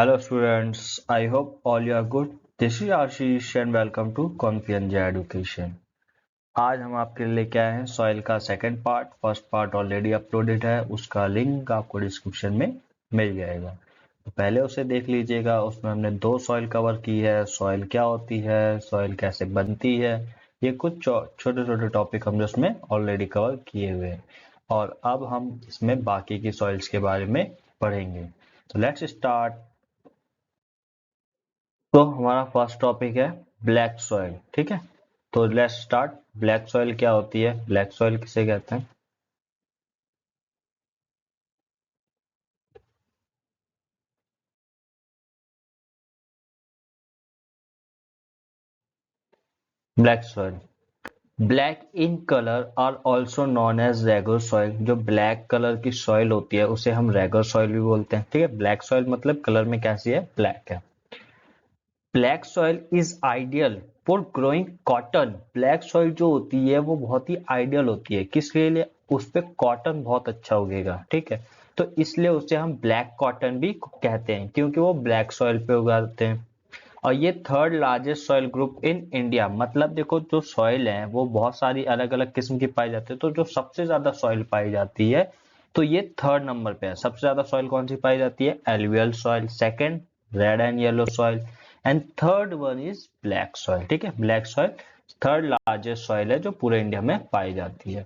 Hello students, I hope all you are good. This is Ashish and welcome to Confiance Education. आज हम आपके लिए लेके आए हैं सॉइल का second part. First part already uploaded है, उसका लिंक आपको डिस्क्रिप्शन में मिल जाएगा, तो पहले उसे देख लीजिएगा। उसमें हमने दो सॉइल कवर की है, सॉइल क्या होती है, सॉइल कैसे बनती है, ये कुछ छोटे छोटे टॉपिक हमने उसमें ऑलरेडी कवर किए हुए हैं और अब हम इसमें बाकी की सॉइल्स के बारे में पढ़ेंगे। तो लेट्स स्टार्ट। तो हमारा फर्स्ट टॉपिक है ब्लैक सॉइल, ठीक है। तो लेट्स स्टार्ट। ब्लैक सॉइल क्या होती है, ब्लैक सॉइल किसे कहते हैं? Black soil black in colour are also known as regur soil. जो ब्लैक कलर की सॉइल होती है उसे हम रेगर सॉइल भी बोलते हैं, ठीक है। ब्लैक सॉइल मतलब कलर में कैसी है, ब्लैक है। Black soil is ideal for growing cotton. Black soil जो होती है वो बहुत ही आइडियल होती है, किस लिए? उस पे कॉटन बहुत अच्छा उगेगा, ठीक है। तो इसलिए उसे हम ब्लैक कॉटन भी कहते हैं, क्योंकि वो ब्लैक सॉइल पे उगाते हैं। और ये third largest soil group in India. मतलब देखो, जो सॉइल है वो बहुत सारी अलग अलग किस्म की पाई जाती है, तो जो सबसे ज्यादा सॉइल पाई जाती है तो ये थर्ड नंबर पे है। सबसे ज्यादा सॉइल कौन सी पाई जाती है? Alluvial soil, second red and yellow soil, and third one is black soil, ठीक है। Black soil third largest soil है जो पूरे इंडिया में पाई जाती है।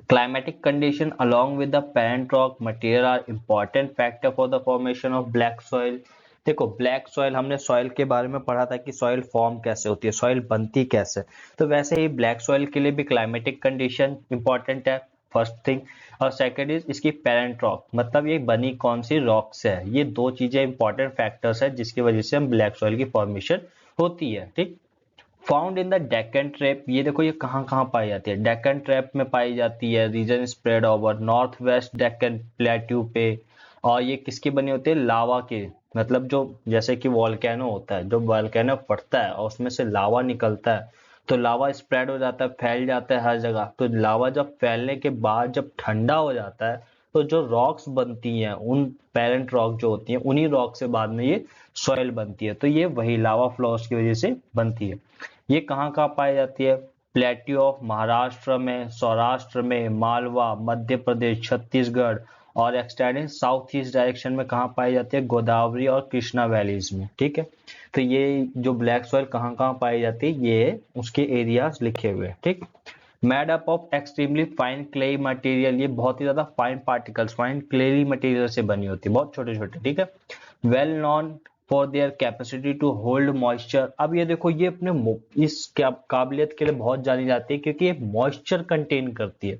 Climatic condition along with the parent rock material are important factor for the formation of black soil. देखो, ब्लैक सॉइल, हमने सॉइल के बारे में पढ़ा था कि सॉइल फॉर्म कैसे होती है, सॉइल बनती कैसे। तो वैसे ही ब्लैक सॉइल के लिए भी क्लाइमेटिक कंडीशन इंपॉर्टेंट है, फर्स्ट थिंग। और सेकंड इज इसकी पेरेंट रॉक, मतलब ये बनी कौन सी रॉक से है। ये दो चीजें इंपॉर्टेंट फैक्टर्स है जिसकी वजह से हम ब्लैक सॉइल की फॉर्मेशन होती है, ठीक। Found in the Deccan trap, ये देखो ये कहाँ कहाँ पाई जाती है। डेक्कन ट्रैप में पाई जाती है, region spread over north west Deccan plateau पे। और ये किसकी बनी होती है? लावा के, मतलब जो जैसे कि वॉल्केनो होता है, जो वॉल्केनो फटता है और उसमें से लावा निकलता है, तो लावा स्प्रेड हो जाता है, फैल जाता है हर जगह। तो लावा जब फैलने के बाद जब ठंडा हो जाता है तो जो रॉक्स बनती हैं, उन पेरेंट रॉक जो होती हैं, उन्हीं रॉक से बाद में ये सॉइल बनती है। तो ये वही लावा फ्लोस की वजह से बनती है। ये कहाँ कहाँ पाई जाती है? प्लेट्यू ऑफ महाराष्ट्र में, सौराष्ट्र में, मालवा, मध्य प्रदेश, छत्तीसगढ़, और एक्सटेंडिंग साउथ ईस्ट डायरेक्शन में कहाँ पाई जाती है? गोदावरी और कृष्णा वैलीज में, ठीक है। तो ये जो ब्लैक सॉइल कहाँ कहाँ पाई जाती है, ये उसके एरियाज लिखे हुए हैं, ठीक। Made up of extremely fine clayey material, ये बहुत ही ज्यादा fine particles, fine clayey material से बनी होती है, बहुत छोटे छोटे, ठीक है। Well known for their capacity to hold moisture. अब ये देखो, ये अपने इस काबिलियत के लिए बहुत जानी जाती है क्योंकि ये मॉइस्चर कंटेन करती है।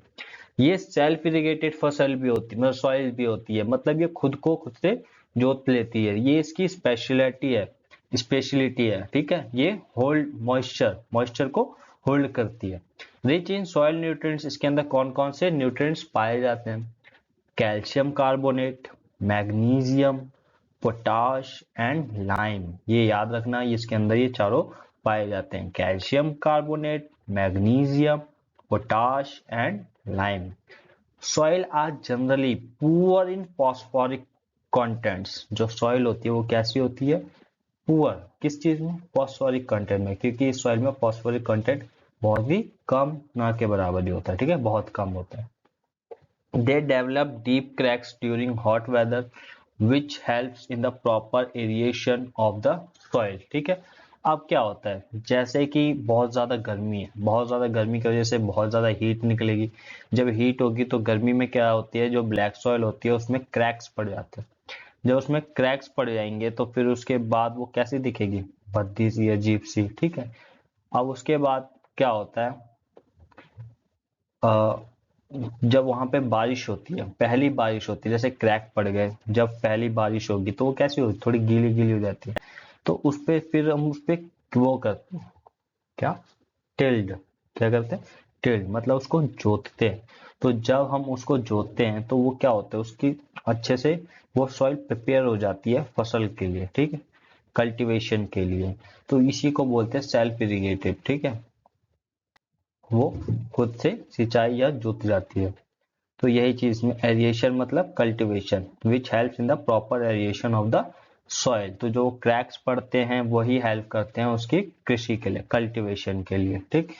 ये सेल्फ इरिगेटेड फसल भी होती है, मतलब सॉइल भी होती है, मतलब ये खुद को खुद से जोत लेती है। ये इसकी स्पेशलिटी है, ठीक है। ये होल्ड मॉइस्चर को होल्ड करती है। रिच इन सॉइल न्यूट्रिएंट्स, इसके अंदर कौन कौन से न्यूट्रिएंट्स पाए जाते हैं? Calcium carbonate, magnesium, potash and lime. ये याद रखना, इसके अंदर ये चारों पाए जाते हैं, calcium carbonate, magnesium, potash and lime. Soil are generally poor in phosphoric contents. जो सॉइल होती है वो कैसी होती है? पुअर किस चीज में? फॉस्फोरिक कंटेंट में, क्योंकि इस सॉइल में फॉस्फोरिक कंटेंट बहुत ही कम, ना के बराबर ही होता है, ठीक है, बहुत कम होता है। They develop deep cracks during hot weather, which helps in the proper aeration of the soil, ठीक है। अब क्या होता है, जैसे कि बहुत ज्यादा गर्मी है, बहुत ज्यादा गर्मी की वजह से बहुत ज्यादा हीट निकलेगी। जब हीट होगी तो गर्मी में क्या होती है, जो ब्लैक सॉइल होती है उसमें क्रैक्स पड़ जाते हैं। जब उसमें क्रैक्स पड़ जाएंगे तो फिर उसके बाद वो कैसी दिखेगी? भद्दी सी, अजीब सी, ठीक है। अब उसके बाद क्या होता है, जब वहां पे बारिश होती है, पहली बारिश होती है, जैसे क्रैक पड़ गए, जब पहली बारिश होगी तो वो कैसी होगी? थोड़ी गीली गीली हो जाती है। तो उस पे फिर हम उस पे वो करते हैं, क्या? टिल्ड। क्या करते हैं? टिल्ड, मतलब उसको जोतते हैं। तो जब हम उसको जोतते हैं तो वो क्या होता है, उसकी अच्छे से वो सॉइल प्रिपेयर हो जाती है फसल के लिए, ठीक है, कल्टीवेशन के लिए। तो इसी को बोलते हैं सेल्फ इरिगेटेड, ठीक है। वो खुद से सिंचाई या जोती जाती है। तो यही चीज में एरिएशन मतलब cultivation, which helps in the proper aeration of the soil, तो जो क्रैक्स पड़ते हैं वही हेल्प करते हैं उसकी कृषि के लिए, कल्टीवेशन के लिए। ठीक,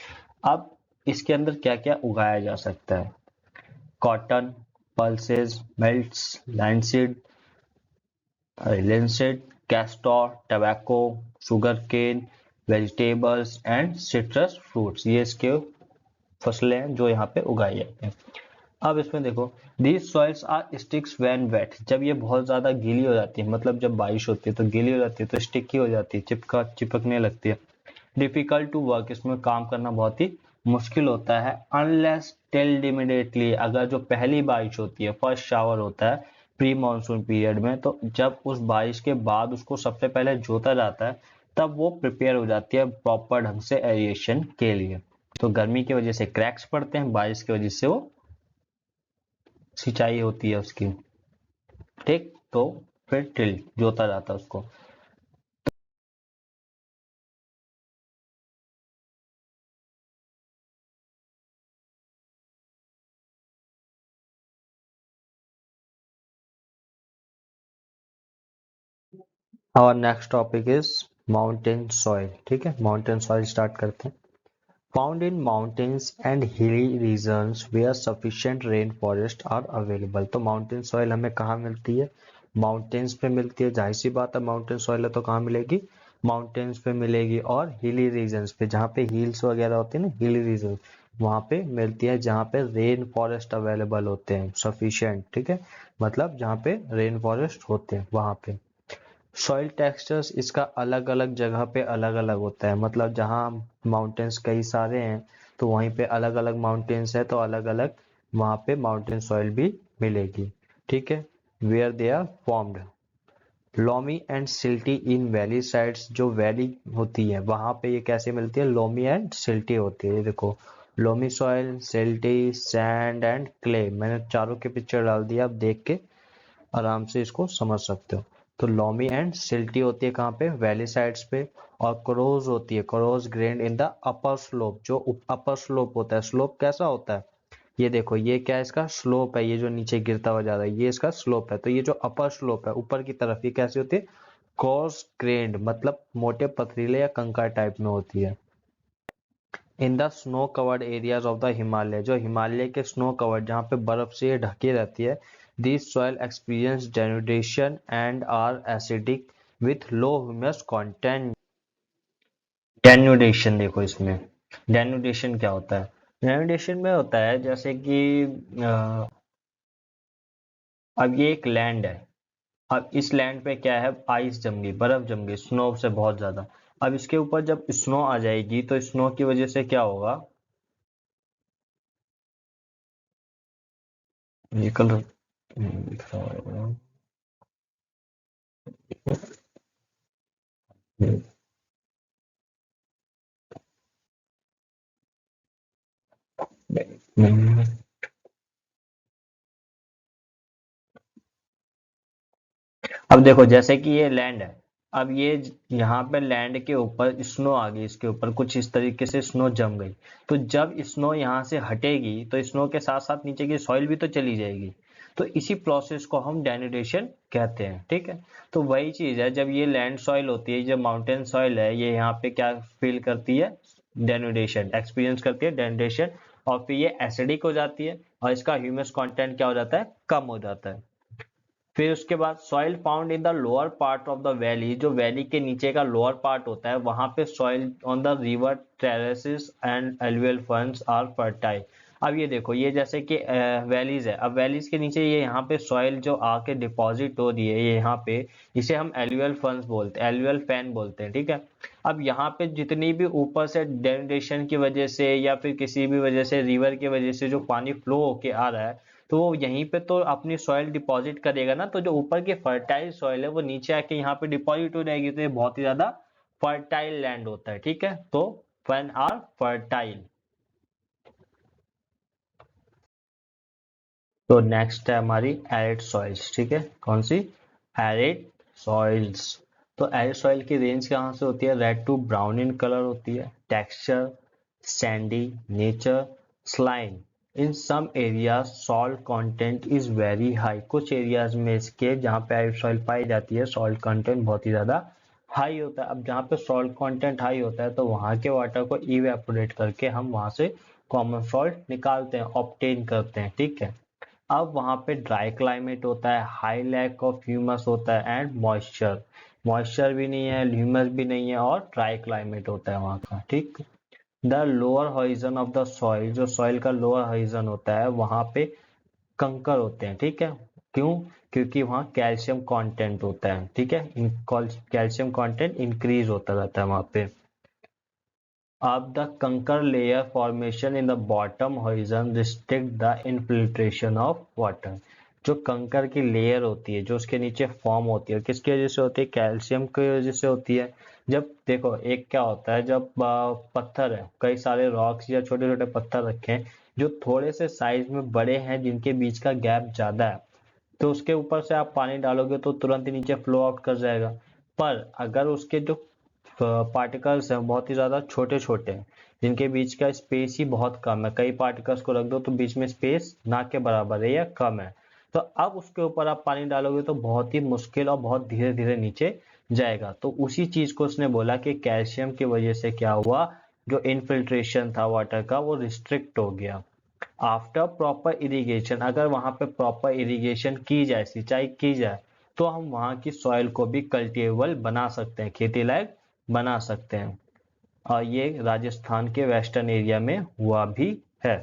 अब इसके अंदर क्या क्या उगाया जा सकता है? Cotton, pulses, millets, landseed, linseed, castor, tobacco, sugar cane, vegetables and citrus fruits, ये इसके फसलें हैं जो यहाँ पे उगाई जाती हैं। अब इसमें देखो, these soils are sticks when wet, जब ये बहुत ज्यादा गीली हो जाती है, मतलब जब बारिश होती है तो गीली हो जाती है, तो स्टिकी हो जाती है, चिपकने लगती है। डिफिकल्ट टू वर्क, इसमें काम करना बहुत ही मुश्किल होता है। अनलेस टिल्ड इमिडिएटली, अगर जो पहली बारिश होती है, फर्स्ट शावर होता है प्री मानसून पीरियड में, तो जब उस बारिश के बाद उसको सबसे पहले जोता जाता है, तब वो प्रिपेयर हो जाती है प्रॉपर ढंग से एरिएशन के लिए। तो गर्मी की वजह से क्रैक्स पड़ते हैं, बारिश की वजह से वो सिंचाई होती है उसकी। ठीक, तो फिर टिल जोता जाता है उसको। और next topic is mountain soil. ठीक है, माउंटेन सॉइल स्टार्ट करते हैं। Found in mountains and hilly regions where sufficient rain forest are available. तो माउंटेन सॉइल हमें कहाँ मिलती है? माउंटेन्स पे मिलती है, जाहिर सी बात है, माउंटेन सॉइल है तो कहाँ मिलेगी? माउंटेन्स पे मिलेगी। और हिली रीजन्स पे, जहाँ पे हिल्स वगैरह होते हैं ना, हिली रीजन, वहाँ पे मिलती है जहाँ पे रेन फॉरेस्ट अवेलेबल होते हैं सफिशिएंट। ठीक है, मतलब जहाँ पे रेन फॉरेस्ट होते हैं वहाँ पे। सॉइल टेक्सचर्स इसका अलग अलग जगह पे अलग अलग होता है, मतलब जहाँ माउंटेन्स कई सारे हैं तो वहीं पे अलग अलग माउंटेन्स है, तो अलग अलग वहाँ पे माउंटेन सॉइल भी मिलेगी। ठीक है, where they are formed loamy and silty in valley sides, जो वैली होती है वहाँ पे ये कैसे मिलती है? लोमी एंड सिल्टी होती है। ये देखो, loamy soil, silty, sand and clay, मैंने चारों के पिक्चर डाल दिया, आप देख के आराम से इसको समझ सकते हो। तो लॉमी एंड सिल्टी होती है कहाँ पे? वैली साइड्स पे। और क्रोज होती है, coarse grained in the upper slope, जो अपर स्लोप होता है। स्लोप कैसा होता है? ये देखो, ये क्या है? इसका स्लोप है, ये जो नीचे गिरता हुआ जा रहा है ये इसका स्लोप है। तो ये जो अपर स्लोप है ऊपर की तरफ, ये कैसी होती है? क्रॉस ग्रेन्ड, मतलब मोटे पथरीले या कंकर टाइप में होती है। In the snow covered areas of the Himalaya, जो हिमालय के स्नो कवर्ड, जहाँ पे बर्फ से ये ढकी रहती है, this soil experience denudation and are acidic with low humus content. Denudation देखो इसमें, डेनुडेशन क्या होता है? डेनुडेशन में होता है जैसे कि अ, अब ये एक लैंड है, अब इस लैंड पे क्या है? आइस जम गई, बर्फ जम गई, स्नो से बहुत ज्यादा। अब इसके ऊपर जब स्नो आ जाएगी तो स्नो की वजह से क्या होगा? ये कलर दिख रहा होगा। हम्म। अब देखो, जैसे कि ये लैंड है, अब ये यहाँ पे लैंड के ऊपर स्नो आ गई, इसके ऊपर कुछ इस तरीके से स्नो जम गई। तो जब स्नो यहाँ से हटेगी तो स्नो के साथ साथ नीचे की सॉइल भी तो चली जाएगी। तो इसी प्रोसेस को हम डेनुडेशन कहते हैं। ठीक है, तो वही चीज है, जब ये लैंड सॉइल होती है, जब माउंटेन सॉइल है, ये यहाँ पे क्या फील करती है? डेनुडेशन एक्सपीरियंस करती है, डेनुडेशन। और फिर ये एसिडिक हो जाती है और इसका ह्यूमस कंटेंट क्या हो जाता है? कम हो जाता है। फिर उसके बाद soil found in the lower part of the valley, जो वैली के नीचे का लोअर पार्ट होता है, वहां पे soil on the river terraces and alluvial fans are fertile. अब ये देखो, ये जैसे कि वैलीज है, अब वैलीज के नीचे ये यहाँ पे सॉइल जो आके डिपॉजिट हो रही है, ये यहाँ पे, इसे हम एलुवियल फंड्स बोलते हैं, एलुवियल फैन बोलते हैं। ठीक है, अब यहाँ पे जितनी भी ऊपर से डेनिडेशन की वजह से या फिर किसी भी वजह से, रिवर की वजह से जो पानी फ्लो होके आ रहा है, तो वो यहीं पे तो अपनी सॉइल डिपॉजिट करेगा ना, तो जो ऊपर की फर्टाइल सॉइल है वो नीचे आके यहाँ पे डिपॉजिट हो जाएगी, तो ये बहुत ही ज्यादा फर्टाइल लैंड होता है। ठीक है, तो फैन आर फर्टाइल। तो नेक्स्ट है हमारी एरिड सॉइल्स। ठीक है, कौन सी? Arid soils. तो एरिड सॉइल की रेंज कहाँ से होती है? Red to brown in colour होती है, texture sandy, nature slime. In some areas salt content is very high, कुछ एरियाज में इसके जहाँ पे आइट सॉइल पाई जाती है सॉल्ट कंटेंट बहुत ही ज्यादा हाई होता है। अब जहाँ पे सॉल्ट कंटेंट हाई होता है तो वहाँ के वाटर को इवेपोरेट करके हम वहाँ से कॉमन सॉल्ट निकालते हैं, ऑब्टेन करते हैं, ठीक है। अब वहाँ पे ड्राई क्लाइमेट होता है, हाई लैक ऑफ ह्यूमस होता है एंड मॉइस्चर, मॉइस्चर भी नहीं है, ह्यूमस भी नहीं है और ड्राई क्लाइमेट होता है वहाँ का, ठीक। The lower horizon of the soil, जो सॉइल का लोअर हॉरिजन होता है वहाँ पे कंकर होते हैं, ठीक है। क्यों? क्योंकि वहाँ कैल्शियम कंटेंट होता है, ठीक है, कैल्शियम कंटेंट इंक्रीज होता रहता है वहाँ पे। अब द कंकर layer formation in the bottom horizon restrict the infiltration of water, जो कंकर की लेयर होती है जो उसके नीचे फॉर्म होती है किसकी वजह से होती है, कैल्शियम की वजह से होती है। जब देखो एक क्या होता है, जब पत्थर है, कई सारे रॉक्स या छोटे छोटे पत्थर रखे हैं जो थोड़े से साइज में बड़े हैं जिनके बीच का गैप ज्यादा है, तो उसके ऊपर से आप पानी डालोगे तो तुरंत ही नीचे फ्लो आउट कर जाएगा। पर अगर उसके जो पार्टिकल्स हैं बहुत ही ज्यादा छोटे छोटे हैं जिनके बीच का स्पेस ही बहुत कम है, कई पार्टिकल्स को रख दो तो बीच में स्पेस ना के बराबर है या कम है, तो अब उसके ऊपर आप पानी डालोगे तो बहुत ही मुश्किल और बहुत धीरे धीरे नीचे जाएगा। तो उसी चीज को उसने बोला कि कैल्शियम की वजह से क्या हुआ, जो इनफिल्ट्रेशन था वाटर का वो रिस्ट्रिक्ट हो गया। आफ्टर प्रॉपर इरिगेशन, अगर वहां पे प्रॉपर इरिगेशन की जाए, सिंचाई की जाए, तो हम वहां की सॉइल को भी कल्टिवेबल बना सकते हैं, खेती लायक बना सकते हैं। और ये राजस्थान के वेस्टर्न एरिया में हुआ भी है।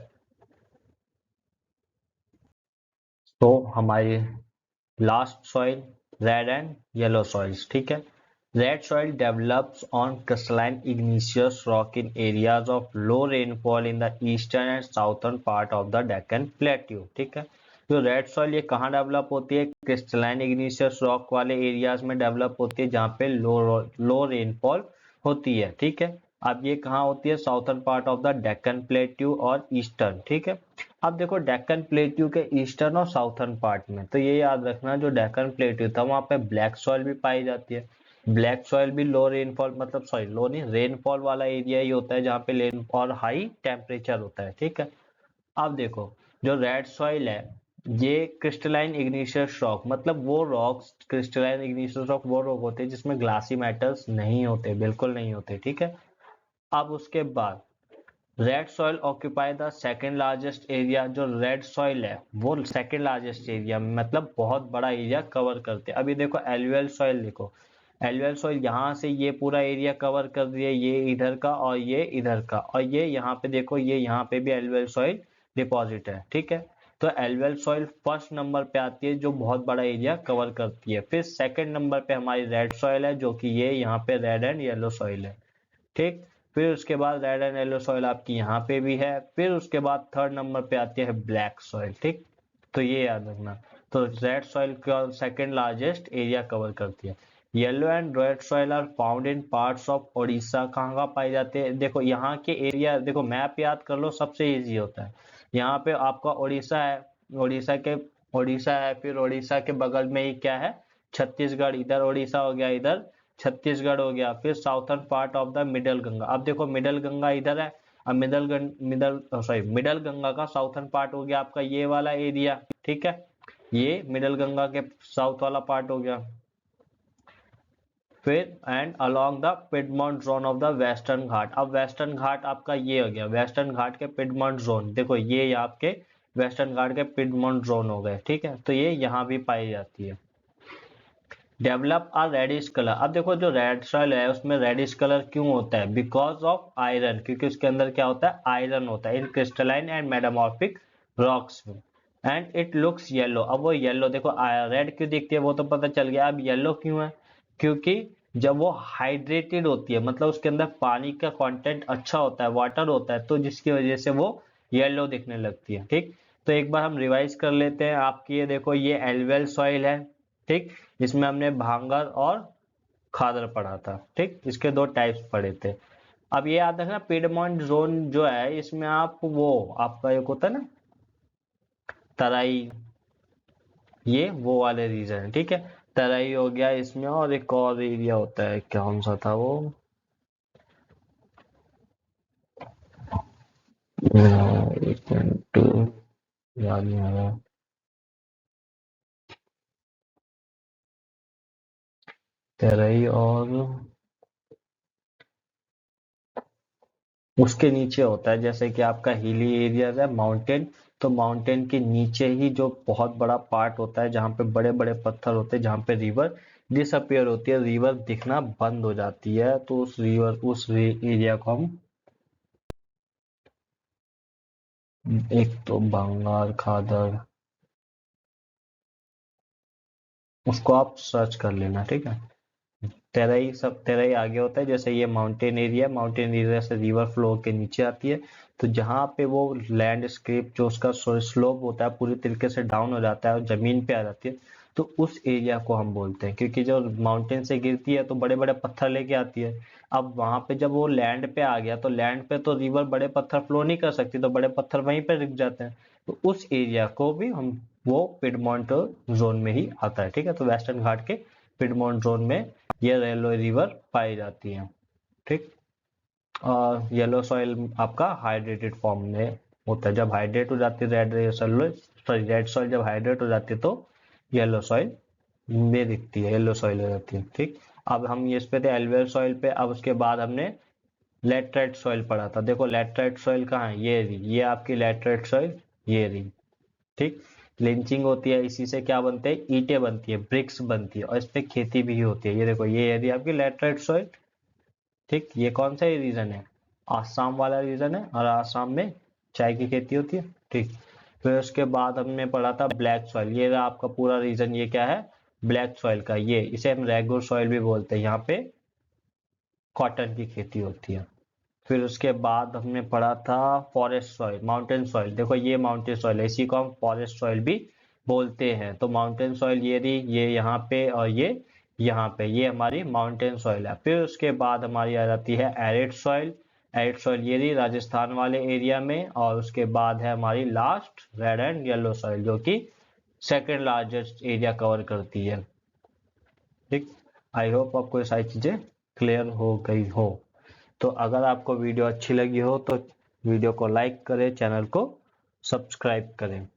तो हमारी last soil red and yellow soils, ठीक है। Red soil develops on crystalline igneous rock in areas of low rainfall in the eastern and southern part of the Deccan plateau, ठीक है। जो रेड सॉइल ये कहाँ डेवलप होती है, क्रिस्टलाइन इग्निशियस रॉक वाले एरियाज में डेवलप होती है जहाँ पे लो रेनफॉल होती है, ठीक है। अब ये कहाँ होती है, southern part of the Deccan plateau और ईस्टर्न, ठीक है। अब देखो डेक्कन प्लेट्यू के ईस्टर्न और साउथर्न पार्ट में तो ये याद रखना, जो डेक्कन प्लेट्यू था वहां पे ब्लैक सॉइल भी पाई जाती है। ब्लैक सॉइल भी लो रेनफॉल, मतलब सॉरी लो नहीं, रेनफॉल वाला एरिया ही होता है जहाँ पे रेन और हाई टेम्परेचर होता है, ठीक है। अब देखो जो रेड सॉइल है ये क्रिस्टलाइन इग्निशियस रॉक, मतलब वो रॉक्स, क्रिस्टलाइन इग्निशियस रॉक वो रॉक होते हैं जिसमें ग्लासी मेटल्स नहीं होते, बिल्कुल नहीं होते, ठीक है। अब उसके बाद red soil occupy the second largest area, जो रेड सॉइल है वो सेकेंड लार्जेस्ट एरिया, मतलब बहुत बड़ा एरिया कवर करते हैं। अभी देखो एलुअल सॉइल, देखो एलुअल सॉइल यहाँ से ये पूरा एरिया कवर कर दिया, ये इधर का और ये इधर का, और ये यहाँ पे देखो ये यहाँ पे भी एलुअल सॉइल डिपॉजिट है, ठीक है। तो एलुअल सॉइल फर्स्ट नंबर पे आती है जो बहुत बड़ा एरिया कवर करती है। फिर सेकंड नंबर पे हमारी रेड सॉइल है जो कि ये यहाँ पे रेड एंड येलो सॉइल है, ठीक। फिर उसके बाद रेड एंड येलो सॉइल आपकी यहाँ पे भी है। फिर उसके बाद थर्ड नंबर पे आती है ब्लैक सॉइल, ठीक। तो ये याद रखना। तो रेड सॉइल का सेकंड लार्जेस्ट एरिया कवर करती है। Yellow and red soil are found in parts of Odisha, कहाँ कहाँ पाए जाते हैं, देखो यहाँ के एरिया, देखो मैप याद कर लो सबसे इजी होता है। यहाँ पे आपका ओडिशा है, ओडिशा के ओडिशा है, फिर ओडिशा के बगल में ही क्या है, छत्तीसगढ़, इधर ओडिशा हो गया, इधर छत्तीसगढ़ हो गया। फिर southern part of the middle Ganga, अब देखो मिडल गंगा इधर है, अब मिडल गंगा का साउथर्न पार्ट हो गया आपका ये वाला एरिया, ठीक है। ये मिडल गंगा के साउथ वाला पार्ट हो गया। फिर and along the piedmont zone of the western Ghat, अब वेस्टर्न घाट आपका ये हो गया, वेस्टर्न घाट के पिडमॉन्ट जोन, देखो ये आपके वेस्टर्न घाट के पिडमॉन्ट जोन हो गए, ठीक है। तो ये यहाँ भी पाई जाती है। डेवलप आ रेडिश कलर, अब देखो जो रेड सॉइल है उसमें रेडिश कलर क्यों होता है, बिकॉज ऑफ आयरन, क्योंकि उसके अंदर क्या होता है, आयरन होता है इन क्रिस्टलाइन एंड मेटामॉर्फिक रॉक्स में। एंड इट लुक्स येलो, अब वो येलो देखो रेड क्यों दिखती है वो तो पता चल गया, अब येलो क्यों है, क्योंकि जब वो हाइड्रेटेड होती है, मतलब उसके अंदर पानी का कंटेंट अच्छा होता है, वाटर होता है, तो जिसकी वजह से वो येलो दिखने लगती है, ठीक। तो एक बार हम रिवाइज कर लेते हैं आपकी, ये देखो ये एल्वेल सॉइल है, ठीक। इसमें हमने भांगर और खादर पढ़ा था, ठीक, इसके दो टाइप्स पढ़े थे। अब ये याद रखना पिडमॉन्ट जोन जो है इसमें आप वो आपका एक होता है ना तराई, ये वो वाले रीजन है, ठीक है। तराई हो गया इसमें, और एक और एरिया होता है, कौन सा था वो, एक मिनट, याद नहीं आ रहा। तेरई और उसके नीचे होता है, जैसे कि आपका हिली एरिया है, माउंटेन, तो माउंटेन के नीचे ही जो बहुत बड़ा पार्ट होता है जहाँ पे बड़े बड़े पत्थर होते हैं, जहाँ पे रिवर डिसअपियर होती है, रिवर दिखना बंद हो जाती है, तो उस एरिया को हम, एक तो बंगाल खादर, उसको आप सर्च कर लेना, ठीक है। तेरई, सब तेरई आगे होता है, जैसे ये माउंटेन एरिया से रिवर फ्लो के नीचे आती है, तो जहाँ पे वो लैंडस्केप जो उसका स्लोप होता है पूरी तरीके से डाउन हो जाता है और जमीन पे आ जाती है, तो उस एरिया को हम बोलते हैं, क्योंकि जो माउंटेन से गिरती है तो बड़े बड़े पत्थर लेके आती है। अब वहां पे जब वो लैंड पे आ गया, तो लैंड पे तो रिवर बड़े पत्थर फ्लो नहीं कर सकती, तो बड़े पत्थर वहीं पे रुक जाते हैं, तो उस एरिया को भी हम, वो पिडमॉन्ट जोन में ही आता है, ठीक है। तो वेस्टर्न घाट के पिडमॉन्ट जोन में ये येलो रिवर पाई जाती है, ठीक। और येलो सॉइल आपका हाइड्रेटेड फॉर्म में होता है, जब हाइड्रेट हो जाती है रेड सॉइल जब हाइड्रेट हो जाती है तो येलो सॉइल में दिखती है, येलो सॉइल हो जाती है, ठीक। अब हम ये इस पे थे एल्वेयर सॉइल पे, अब उसके बाद हमने लेटराइट सॉइल पढ़ा था। देखो लेटराइट सॉइल कहाँ है, ये रही, ये आपकी लेटराइट सॉइल, ये रही, ठीक। लिंचिंग होती है, इसी से क्या बनते हैं, ईंटें बनती है, ब्रिक्स बनती है, और इस पे खेती भी होती है। ये देखो, ये यदि आपकी लेटराइट सॉइल, ठीक। ये कौन सा रीजन है, आसाम वाला रीजन है, और आसाम में चाय की खेती होती है, ठीक। फिर उसके बाद हमने पढ़ा था ब्लैक सॉइल, ये रहा आपका पूरा रीजन, ये क्या है, ब्लैक सॉइल का, ये इसे हम रेगुलर सॉइल भी बोलते हैं, यहाँ पे कॉटन की खेती होती है। फिर उसके बाद हमने पढ़ा था फॉरेस्ट सॉइल, माउंटेन सॉइल, देखो ये माउंटेन सॉइल है, इसी को हम फॉरेस्ट सॉइल भी बोलते हैं। तो माउंटेन सॉइल ये रही, ये यहाँ पे, और ये यहाँ पे, ये हमारी माउंटेन सॉइल है। फिर उसके बाद हमारी आ जाती है एरिड सॉइल, एरिड सॉइल ये रही राजस्थान वाले एरिया में, और उसके बाद है हमारी last red and yellow soil, जो कि सेकेंड लार्जेस्ट एरिया कवर करती है, ठीक। आई होप आपको ये सारी चीजें क्लियर हो गई हो। तो अगर आपको वीडियो अच्छी लगी हो तो वीडियो को लाइक करें, चैनल को सब्सक्राइब करें।